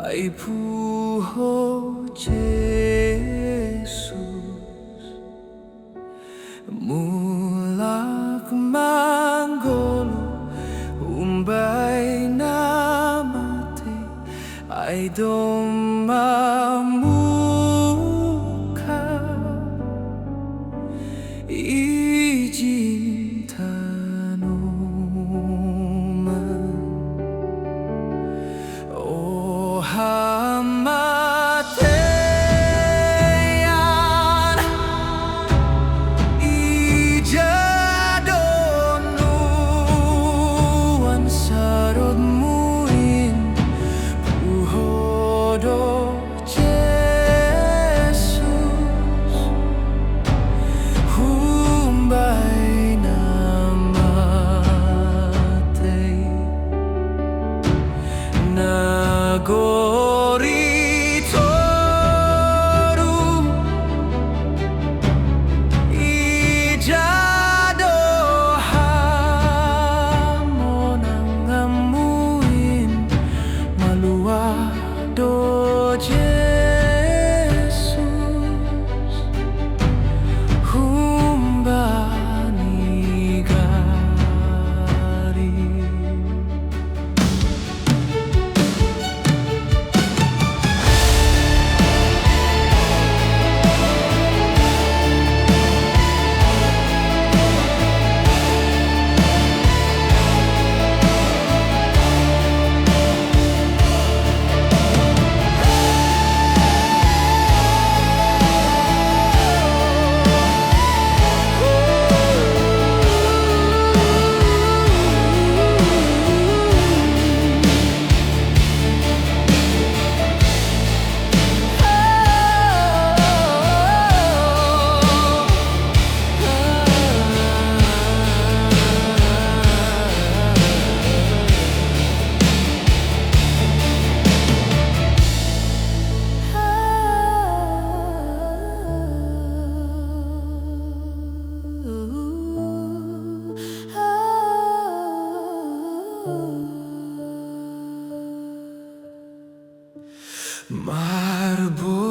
Ay puho Jesus, mulak manggolo umbay namate ay domamuka ijintanuman o hamateyan ijadonuan sarod muin puhodo Jesus humbay namatay nagoritorum ijadohamon ang amuin maluwado Jesus humbanigari.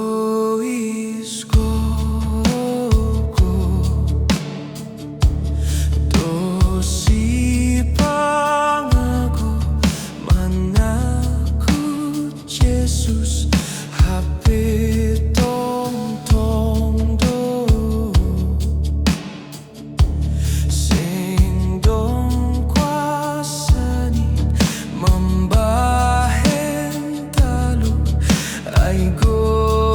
Marbois koko dosi pangago manakut Jesus hapit tong tong do sing dong kwasani membahen talu ay go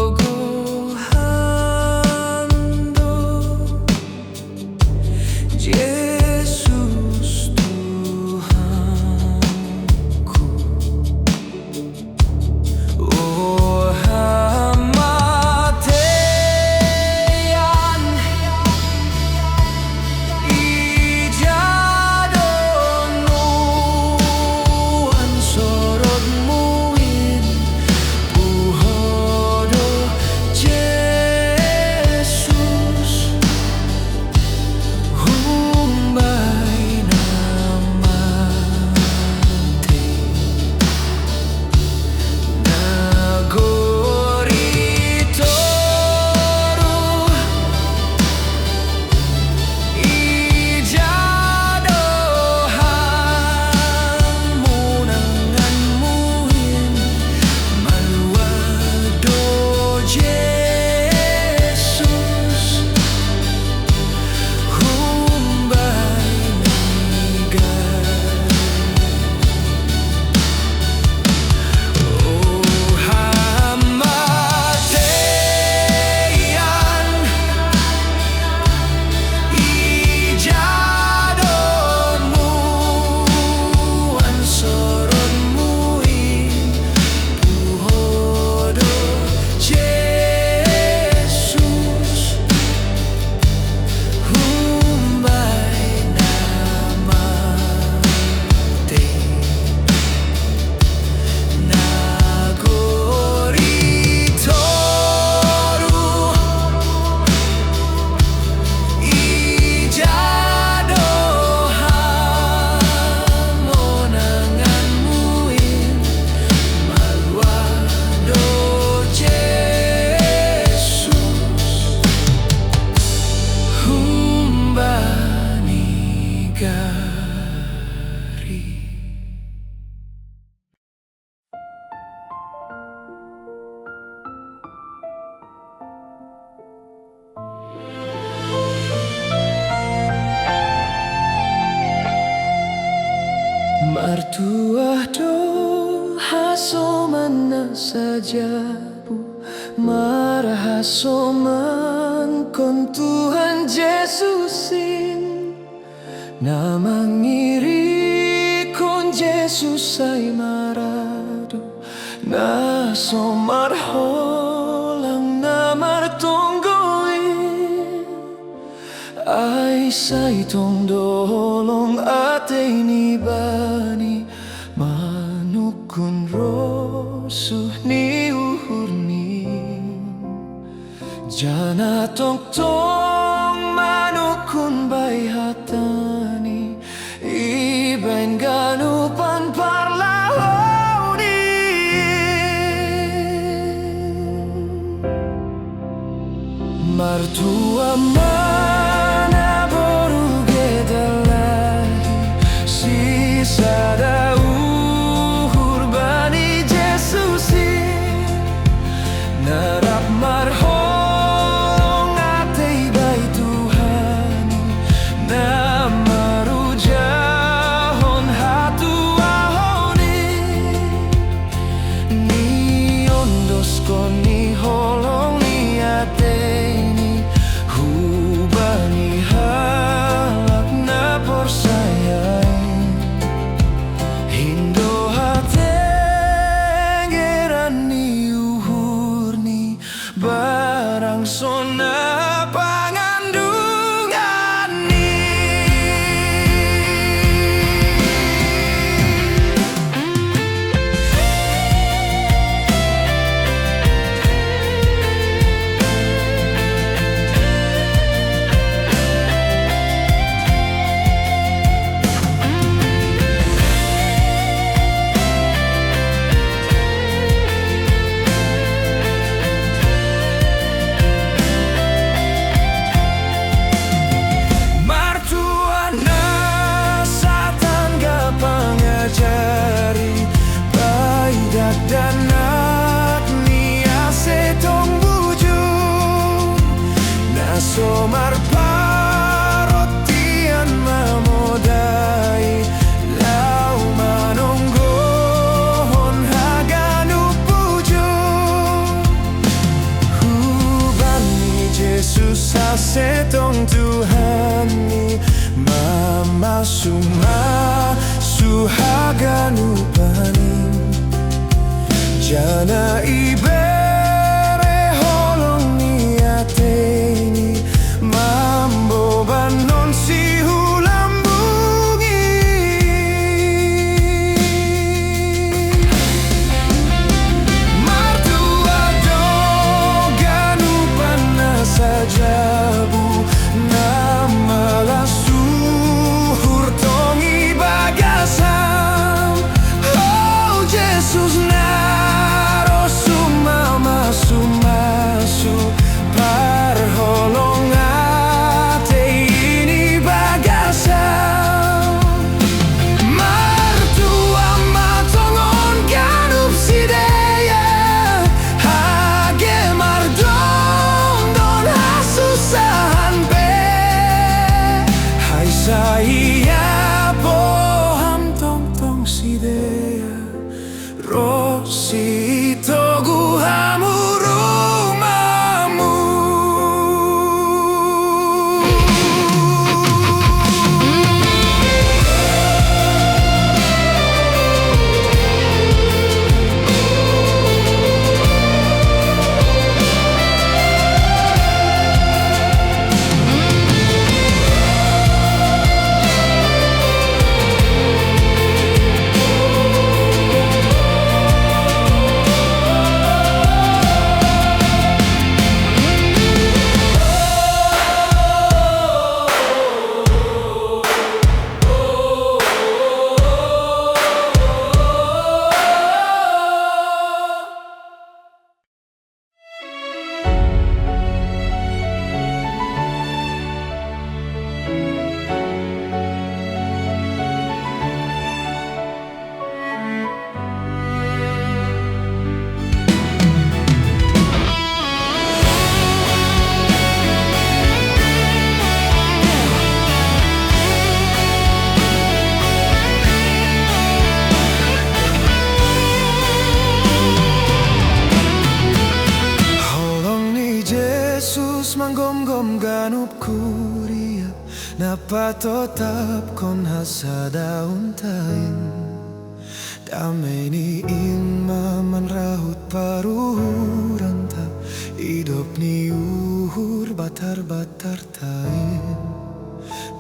Martua do hasomana sajabu marah hasoman kon Tuhan Yesusin nama ngiri kon Yesus ay marado na somar holang na martonggoin ay say tong dolong ate ni bani manukun rosuh ni uhurni jana tong manukun bay hatani ibain ganupan parlahoni martua mana boru gedalahi sisada uhur bani Jesusi narap marhong atei bai Tuhani na marujahon hatu ahoni ni ondos koni holong ni atei hubani halak na porsayai hindo hatengeran ni uhur ni barang sona pangandungan ni somar parotian mamodai lau manonggohon haganu pujo hubani Yesus asetong Tuhani mama suma suhaganu paning jana ibere holong ni ateni mambo banon si hulambungi martua do ganupan na sajabu nama lasuhur tongi bagasam oh Jesus naro sumasu parholong ate ini bagasam martua matongon ganup sideya hage mardon don hasusahan be hai saya boham tong tong sideya rosi togu hamuru kuria napatotap kon hasada untain damai ni in maman rahut paruhuran ta idop ni uhur batar-batar tain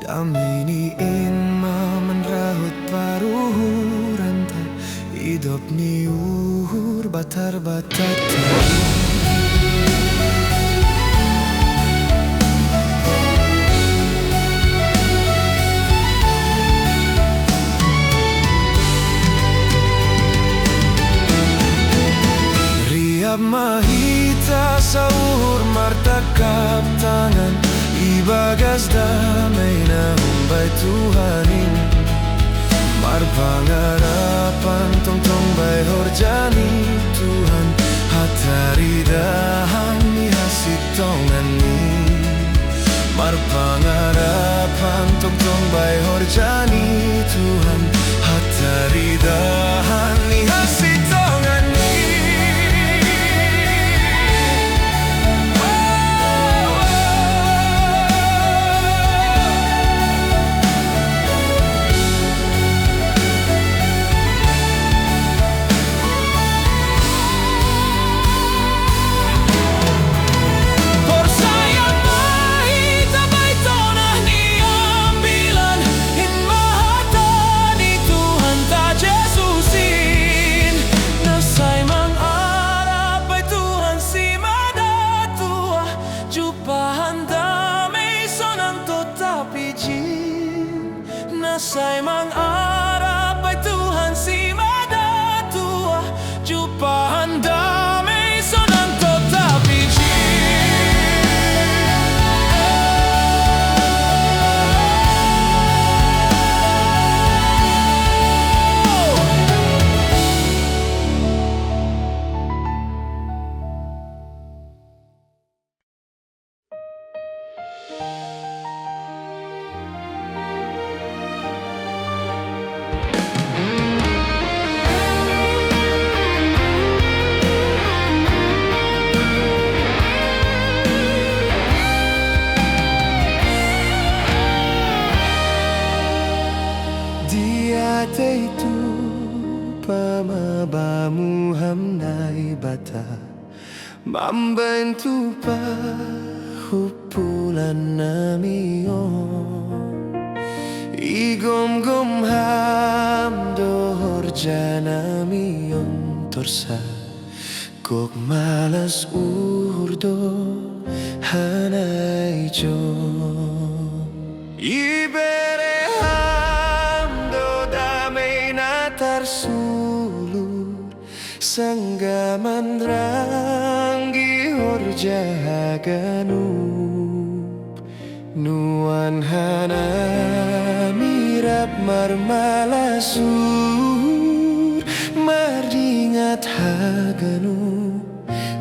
damai ni in maman rahut paruhuran ta idop ni uhur batar-batar tain. Mahita sa uhur martakap tangan ibagas damai na humbay Tuhanin marpangarapan tong-tong bay horjani Tuhan hatari dahan ni hasitongan ni marpangarapan tong-tong bay horjani Tuhan hatari dahan ni hasitongan ni. Nasa'y mangarap ay Tuhan si madatua jupahan damay sonang totapiji. Itu pamabamu hamnai bata membantu pahupulan namiyo igom-gom ham dohor janamiyon torsa kok malas urdo hanai jo ibere sulur sanggaman ranggi horjaganu nuan hana mirap marmalasur mardingat haganu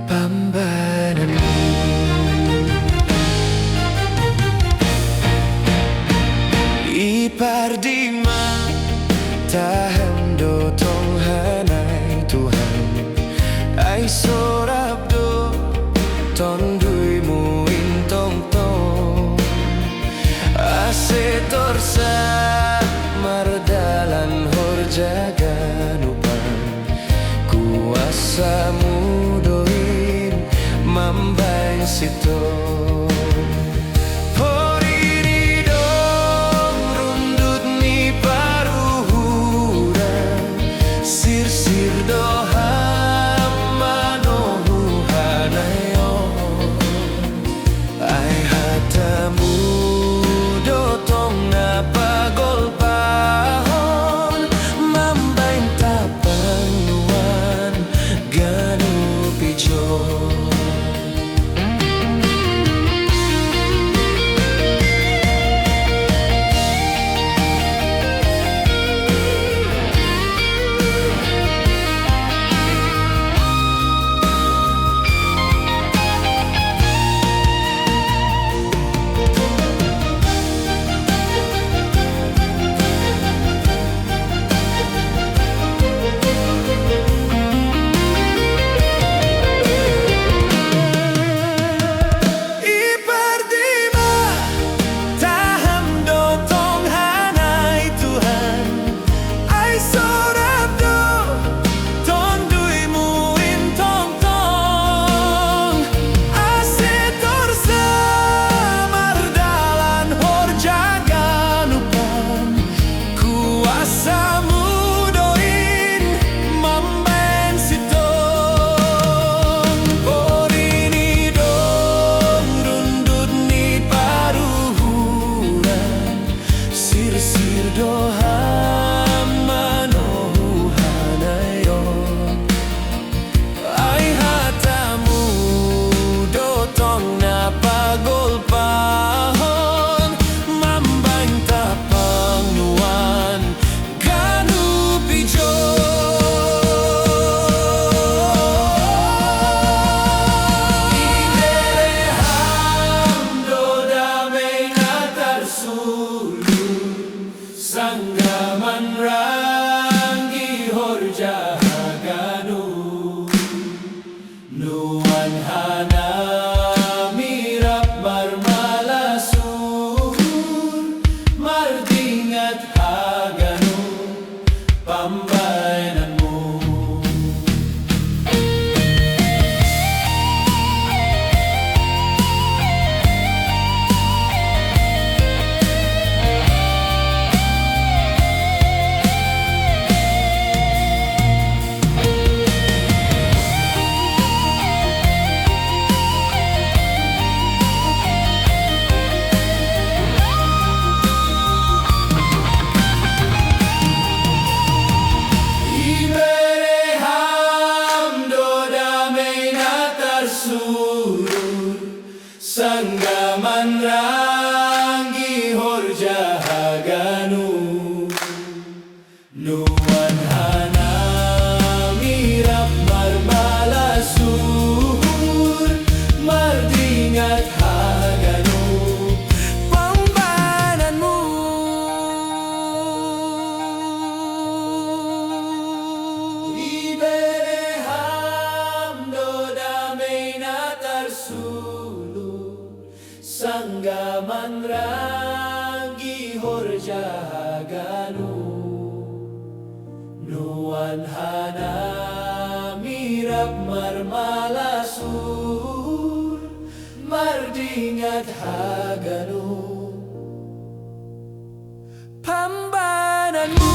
pambananu ipardima tahan do tong hanai Tuhan ai sorabdo tondui muin tong tong ase torsa mardalan horjaga nupan kuasa mudoin mambai sito. Sanggaman ragi horjahaganu Nuan hana mirap marmalasur Mardingat haganu Pambananmu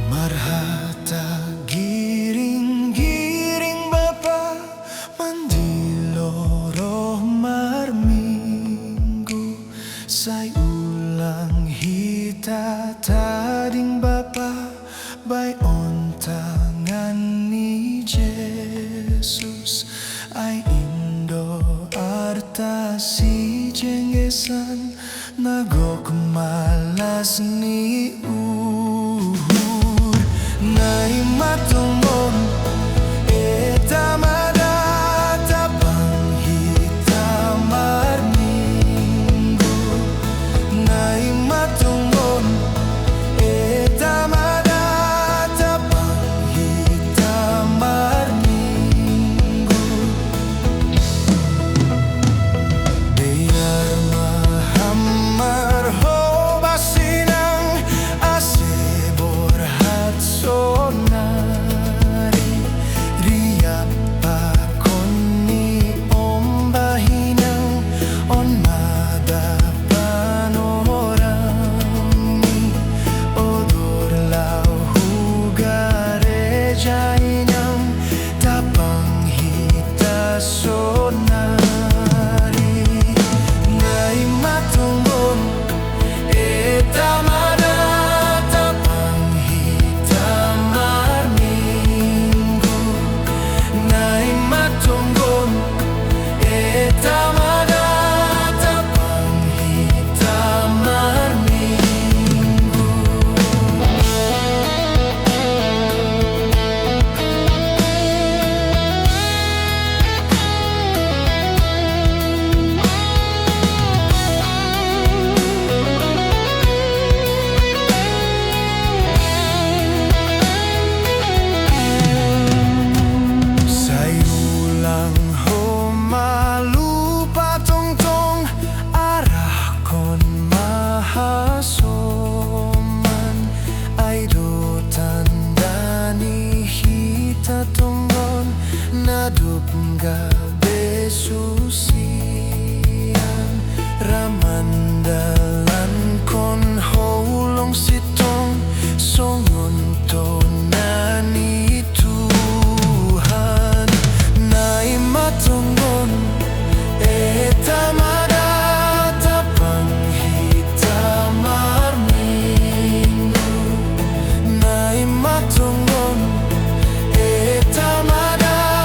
Marhata giring-giring bapa mandiloroh marminggu say ulang hita tading bapa bay on tangan ni Jesus ay indo arta si jenggesan nagok malas ni Nai matunggon etamada tapang hitamar minggu Nai matunggon etamada tapang hitamar minggu Biar mahamar ho basinang asebor sonari riap pakoni ombahinang on madapan orangni odor lau gareja inang tapang hita sonari ngai matunggon etamada gabe susian ramandalan kon holong sitong songon tonani Tuhan nai matunggon etamada tapang hitamar minggu nai matunggon etamada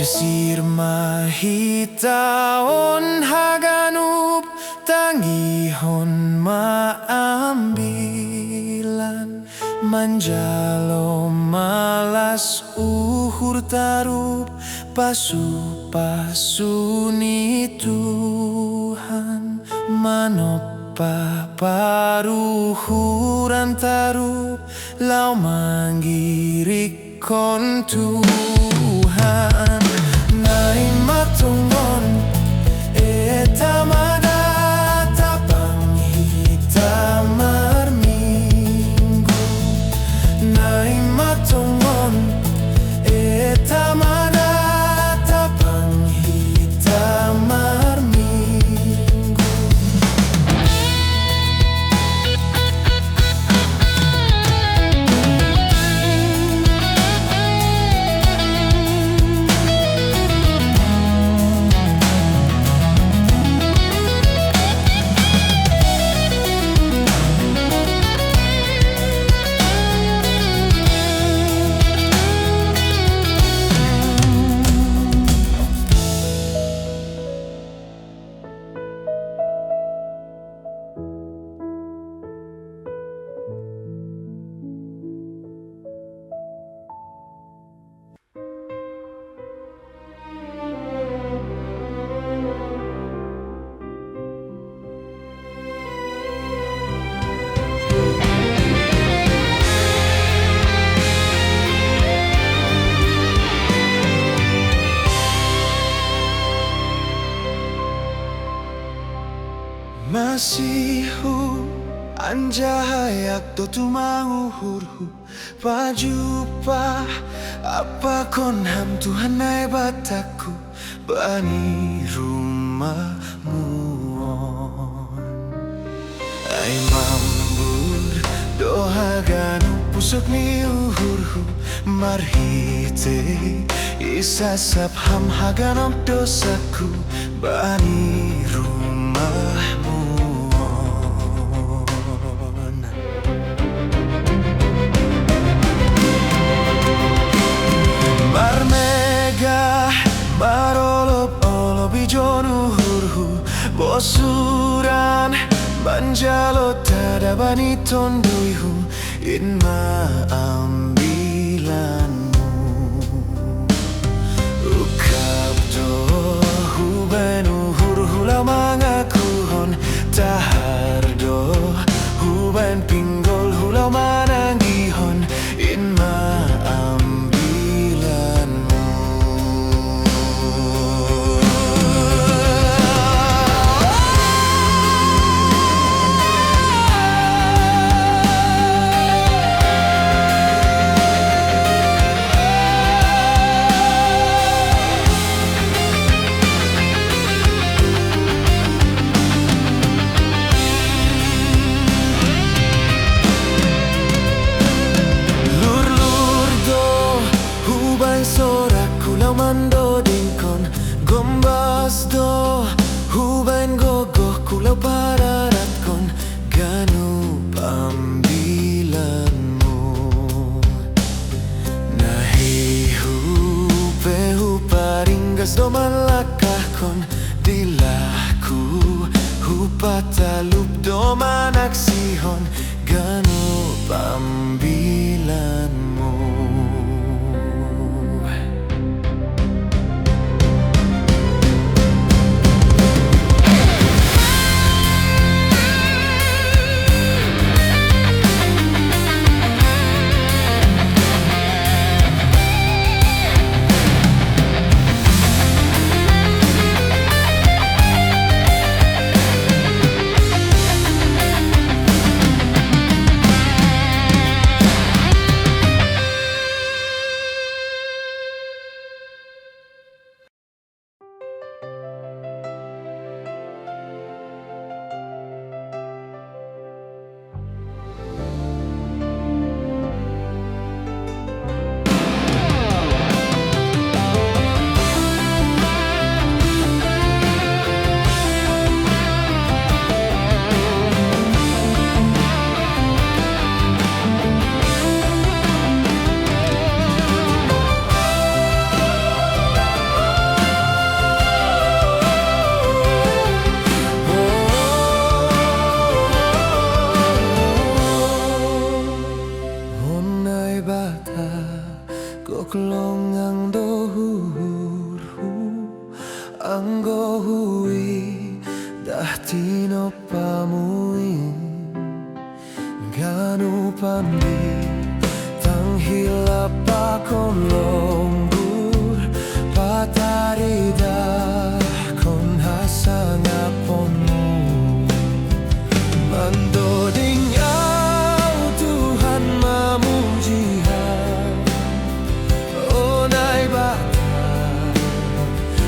Sir mahitaon haganup tangihon maambilan manjalo malas uhur tarup pasu-pasu ni Tuhan manopa paruhuran tarup lau manggirik kon Tuhan nai matunggon etamada tapang hitamar minggu nai matunggon etamada tapang hitamar minggu kekasihku, anjahayak do tumanguhurhu pajupa apa kon ham Tuhan ay bataku bani rumahmu ay mambur dohaganu pusok ni uhurhu marhite isasap ham haganok dosaku bani rumahmu marmegah marolop-olop ijon uhurhu bosuran banjalo tada bani tonduihu inma ambilanmu ukapdo huben uhurhu lamangakuhon tahardo huben pinggol hulau manangihon inma ambilanmu mando dingkon gombas do huben gogoh kulau pararat kon ganu pambilanmu nahi hupe huparinggas do malakah kon dilahku hupatalup do manaksihon ganu pambilanmu. Koklong dohurhu anggo hui dahtino pamuin ganu pambi tanghila pakon lombur patarida kon hasangaponmu mandoding au Tuhan memujihan onai bata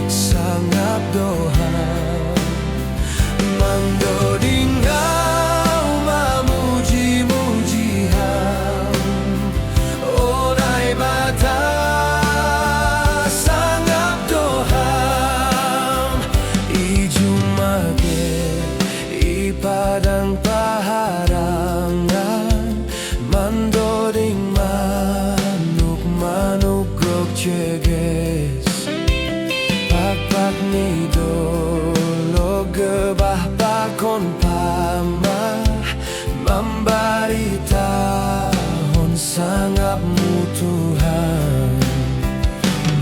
sangap doha mandoding au memuji-mujihan onai bata sangap doha ijumage ipadang paharangan mandoding manuk grok ceges pak nido lo gebah pakon pamah membarita hon sangapmu Tuhan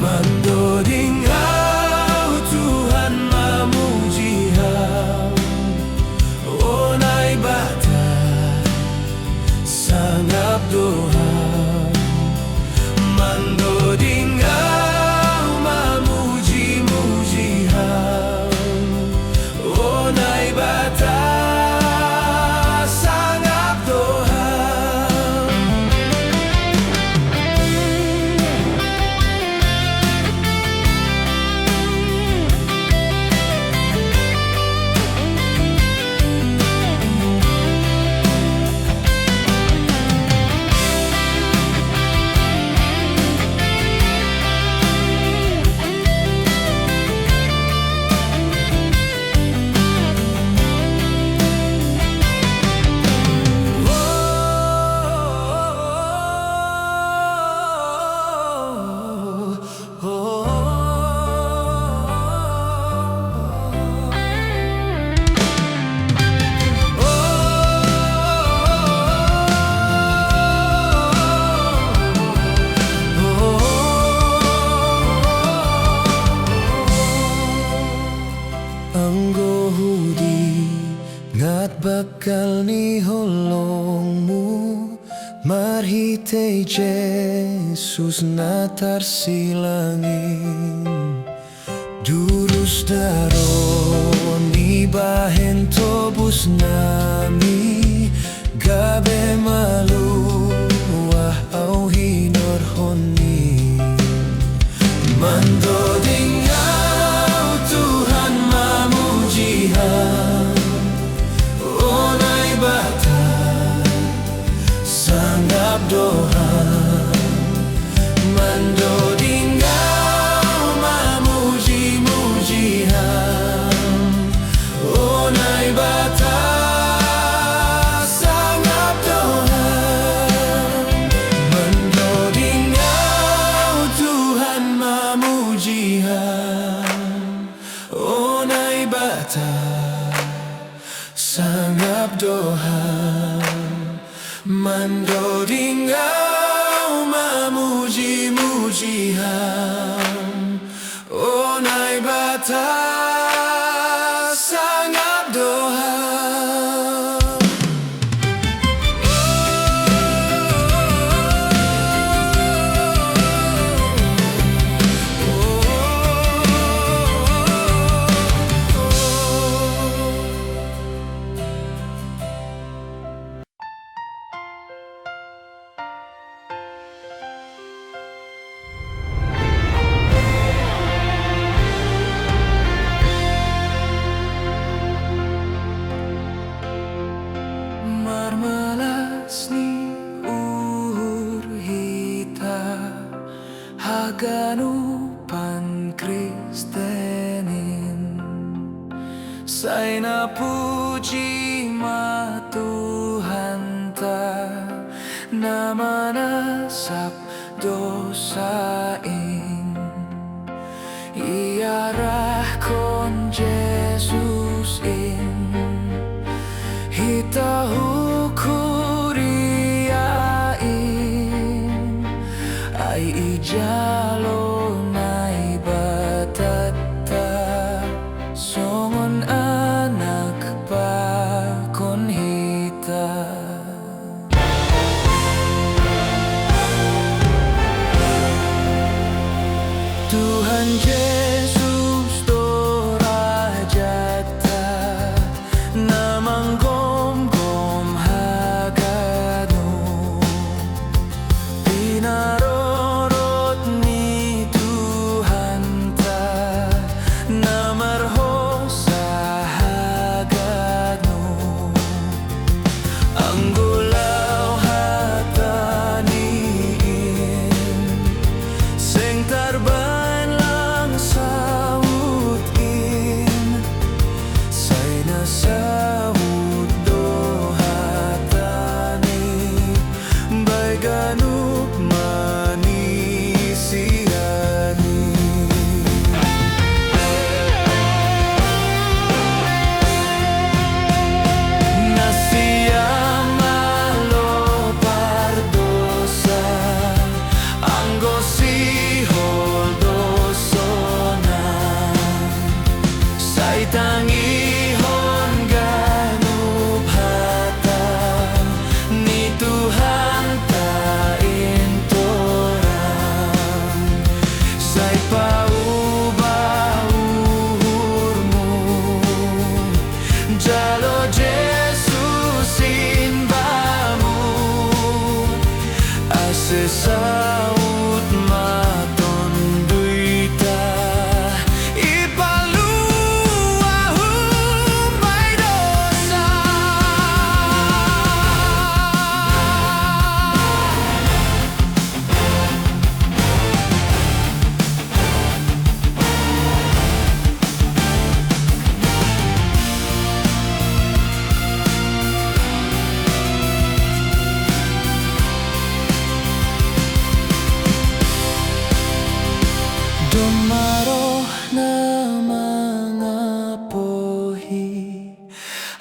mandoding au Tuhan memujihan onai At bakal ni holongmu marhitay Jesus na tarsilangin. Durus daron ibahen tobus nami gabe maluwah au hinorhoni. Mando dingau Tuhan mamujihan, onay bata sanggap doa. Mando dingau mamuji-mujihan, onay bata sanggap doa. Mando dingau Tuhan mamujihan, onay bata sanggap doa. Mando dingau mamuji-mujihan, onay bata sanggap doa. Marmalas ni urhita haganupan Kristenin, say napuji matuhanta na manasap dosain. Iarah kon Jesus in hitahu kuriain, ay ijalo na'y batata songon anak pa konhita. Tuhan Jesus dorajata namang gom-gom hagano, pinarorot ni Tuhan ta na marho sa hagano. Ang gulaw hataniin sing tarban lang sawutin, say nasawut dohatani bay ganup manisiyani. Nasiyam malopar dosa ang gosihol dosonan, say tangihon ganup hatan ni Tuhan ta intoran, say paubahurmu jalo Jesus inbamu, asesaut matonduita ipaluahum may dosa. Dumaro na mga pohi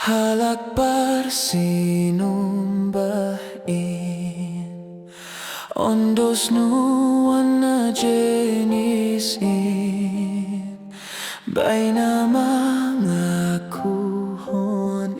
halakpar sinumbain, ondos nuan na jenisin bay na mga kuhon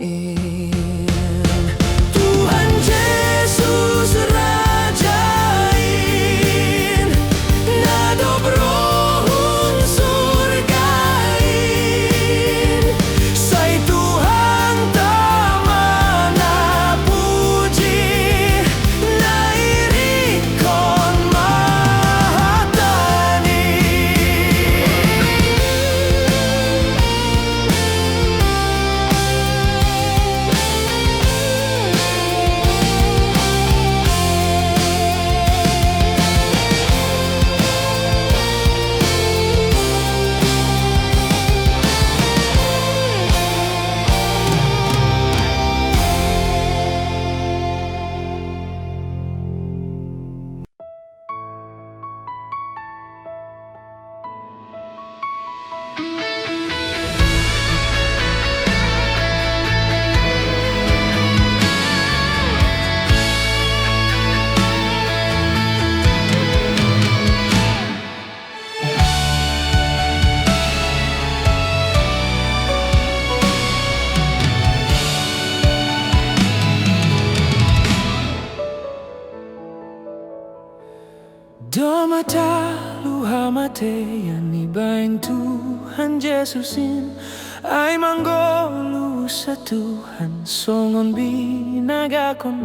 Domata luha mate yani baing Tuhan Yesusin ay manggolu sa Tuhan songon binagakon.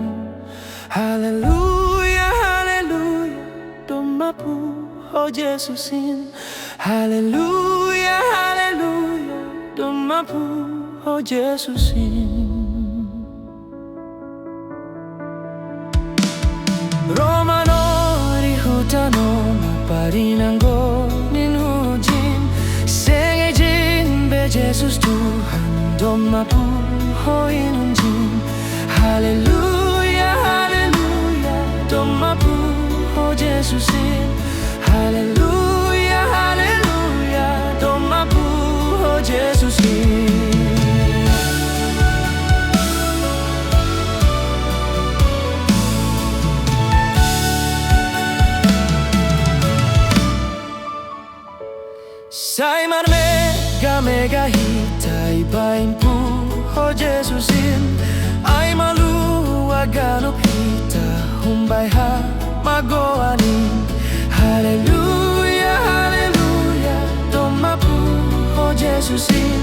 Haleluya, haleluya, dumapu o Yesusin. Haleluya, haleluya, dumapu o Yesusin. Romano rihutano maparinanggo ninhujin sengejin be Jesus Tuhan domapu ho inunjin. Haleluya, haleluya, domapu ho Jesusin. Haleluya, haleluya, domapu ho Jesusin. Sai mar mega hitai bain pu ho Jesusin. Ai malu aganop hita humbai ha magoanin. Haleluya, haleluya, domapu ho Jesusin.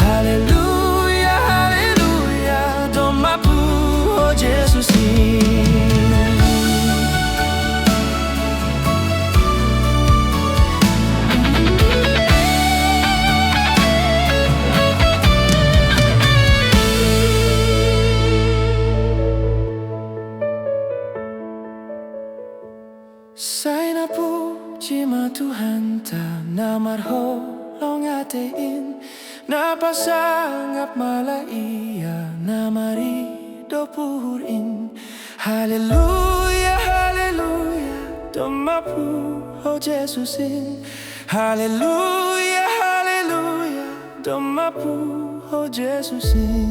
Haleluya, haleluya, domapu ho Jesusin. Sai na puji ma Tuhan ta namarho longatein napasangap malaia namari dopurin. Haleluya, haleluya, domapu ho Jesusin. Haleluya, haleluya, domapu ho Jesusin.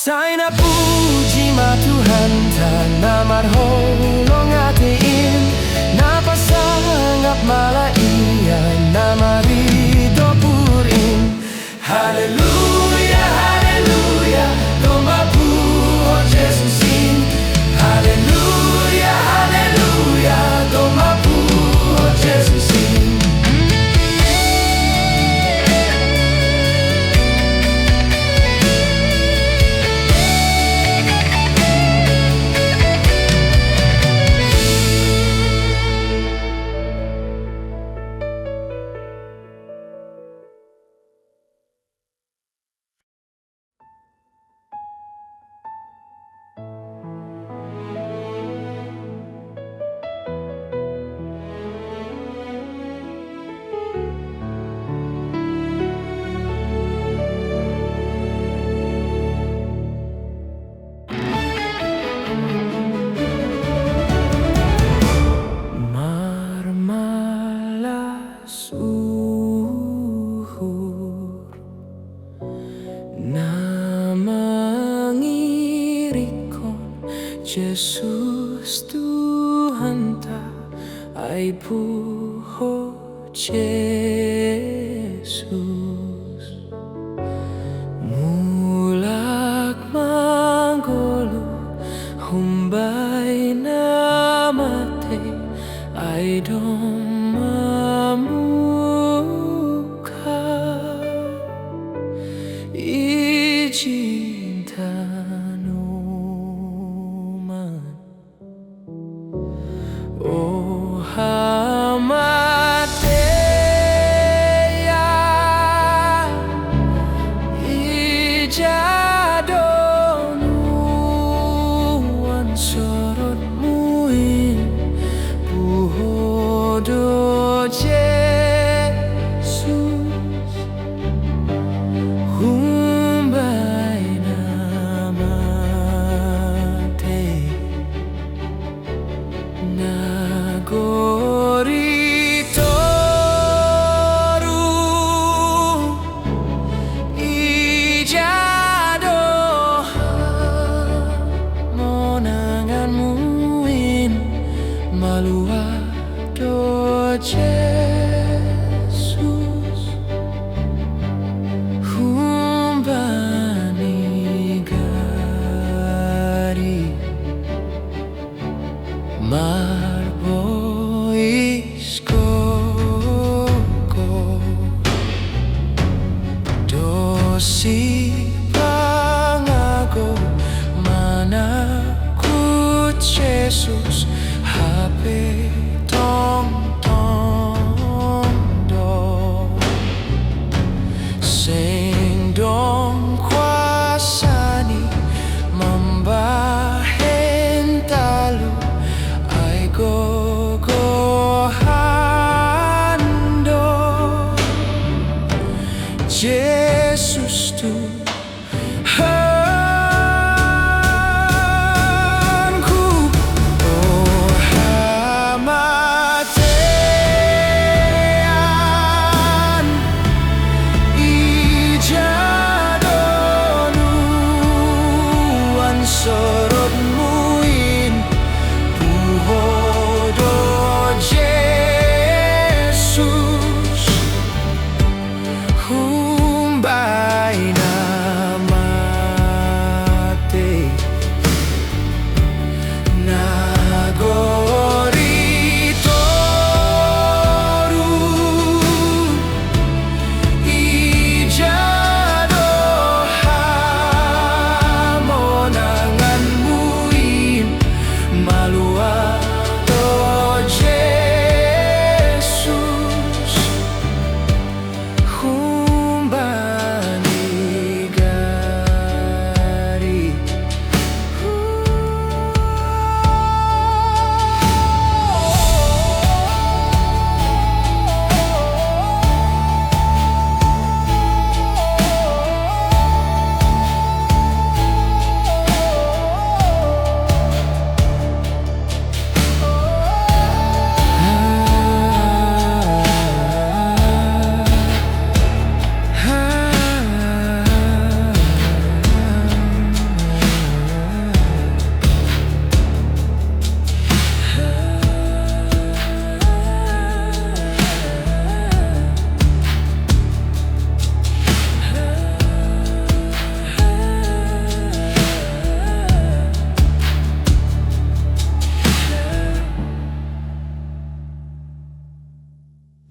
Sai na puji ma Tuhan ta namarho longatein napasangap malaia namari dopurin. Haleluya, haleluya, domapu ho Jesusin. Haleluya, haleluya, domapu ho Jesusin. Yesus Tuhan ta ai puho Jesus mulak manggolu humbai namate ai domamuka ijintano. Oh hamateya ijadonu wan sorot muin puhodo Jesus humbai namate Yesus.